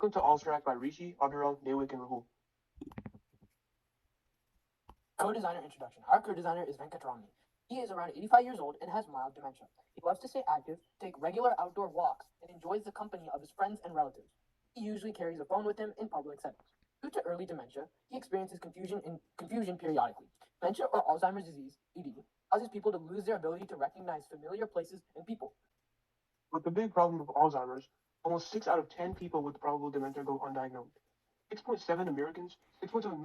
Welcome to Allstrack by Rishi, Aviral, Newick, and Rahul. Co-designer introduction. Our co-designer is Venkatramani. He is around 85 years old and has mild dementia. He loves to stay active, take regular outdoor walks, and enjoys the company of his friends and relatives. He usually carries a phone with him in public settings. Due to early dementia, he experiences confusion periodically. Dementia or Alzheimer's disease, ED, causes people to lose their ability to recognize familiar places and people. With the big problem of Alzheimer's, almost 6 out of 10 people with probable dementia go undiagnosed. 6.7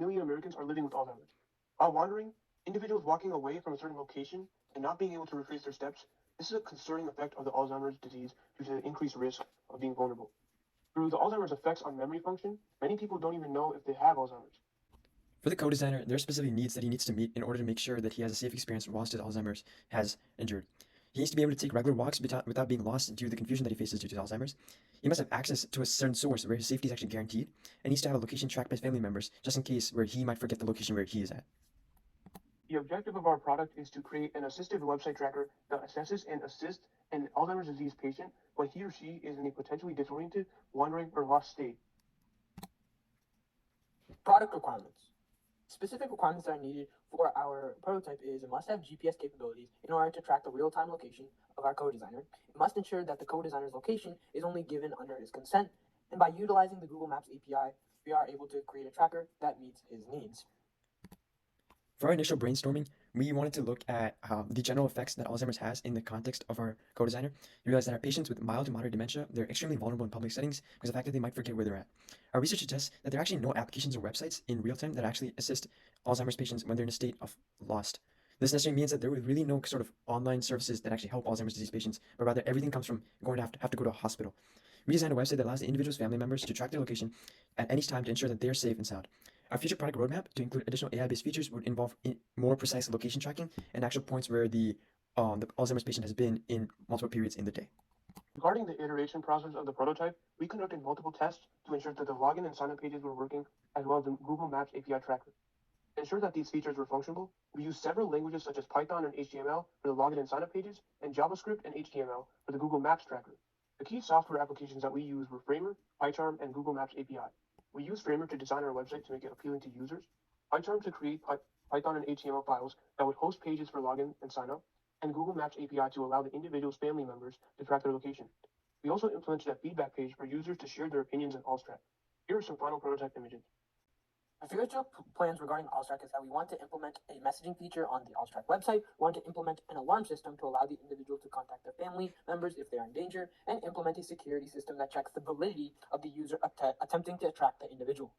million Americans are living with Alzheimer's. While wandering, individuals walking away from a certain location and not being able to retrace their steps, this is a concerning effect of the Alzheimer's disease due to the increased risk of being vulnerable. Through the Alzheimer's effects on memory function, many people don't even know if they have Alzheimer's. For the co-designer, there are specific needs that he needs to meet in order to make sure that he has a safe experience whilst his Alzheimer's has endured. He needs to be able to take regular walks without being lost due to the confusion that he faces due to Alzheimer's. He must have access to a certain source where his safety is actually guaranteed, and needs to have a location tracked by his family members just in case where he might forget the location where he is at. The objective of our product is to create an assistive website tracker that assesses and assists an Alzheimer's disease patient when he or she is in a potentially disoriented, wandering, or lost state. Product requirements. Specific requirements that are needed for our prototype is it must have GPS capabilities in order to track the real-time location of our co-designer. It must ensure that the co-designer's location is only given under his consent, and by utilizing the Google Maps API, we are able to create a tracker that meets his needs. For our initial brainstorming, we wanted to look at the general effects that Alzheimer's has in the context of our co-designer. We realized that our patients with mild to moderate dementia, they're extremely vulnerable in public settings because of the fact that they might forget where they're at. Our research suggests that there are actually no applications or websites in real time that actually assist Alzheimer's patients when they're in a state of lost. This necessarily means that there were really no sort of online services that actually help Alzheimer's disease patients, but rather everything comes from going to have to go to a hospital. We designed a website that allows the individual's family members to track their location at any time to ensure that they're safe and sound. Our future product roadmap to include additional AI-based features would involve more precise location tracking and actual points where the Alzheimer's patient has been in multiple periods in the day. Regarding the iteration process of the prototype, we conducted multiple tests to ensure that the login and sign-up pages were working, as well as the Google Maps API tracker. To ensure that these features were functional, we used several languages such as Python and HTML for the login and sign-up pages, and JavaScript and HTML for the Google Maps tracker. The key software applications that we used were Framer, PyCharm, and Google Maps API. We use Framer to design our website to make it appealing to users, PyCharm to create Python and HTML files that would host pages for login and sign up, and Google Maps API to allow the individual's family members to track their location. We also implemented a feedback page for users to share their opinions on Allstrack. Here are some final prototype images. Our future plans regarding Allstrack is that we want to implement a messaging feature on the Allstrack website. We want to implement an alarm system to allow the individual to contact their family members if they're in danger, and implement a security system that checks the validity of the user attempting to track the individual.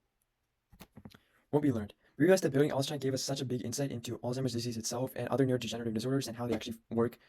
What we learned. We realized that building Allstrack gave us such a big insight into Alzheimer's disease itself and other neurodegenerative disorders and how they actually work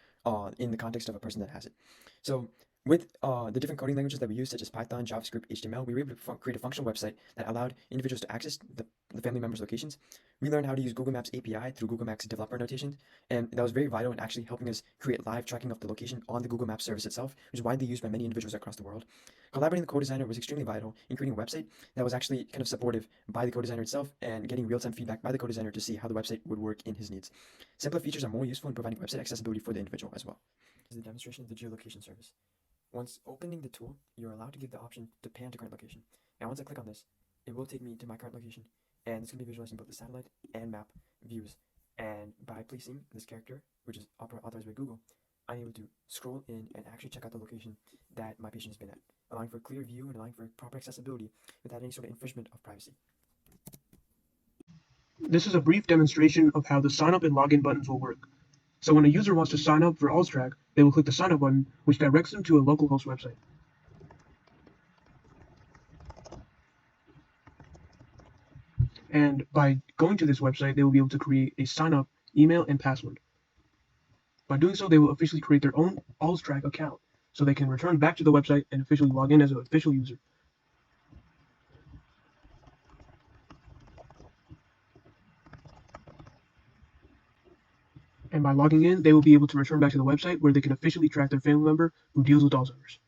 in the context of a person that has it. So with the different coding languages that we use, such as Python, JavaScript, HTML, we were able to create a functional website that allowed individuals to access the family members' locations. We learned how to use Google Maps API through Google Maps developer notation, and that was very vital in actually helping us create live tracking of the location on the Google Maps service itself, which is widely used by many individuals across the world. Collaborating with the co-designer was extremely vital in creating a website that was actually kind of supportive by the co-designer itself and getting real-time feedback by the co-designer to see how the website would work in his needs. Simpler features are more useful in providing website accessibility for the individual as well. This is the demonstration of the geolocation service. Once opening the tool, you're allowed to give the option to pan to current location. Now once I click on this, it will take me to my current location, and it's going to be visualizing both the satellite and map views. And by placing this character, which is authorized by Google, I'm able to scroll in and actually check out the location that my patient has been at, allowing for clear view and allowing for proper accessibility without any sort of infringement of privacy. This is a brief demonstration of how the sign up and login buttons will work. So when a user wants to sign up for Allstrack, they will click the sign up button, which directs them to a localhost website. And by going to this website, they will be able to create a sign up email and password. By doing so, they will officially create their own Allstrack account, so they can return back to the website and officially log in as an official user. And by logging in, they will be able to return back to the website where they can officially track their family member who deals with Alzheimer's.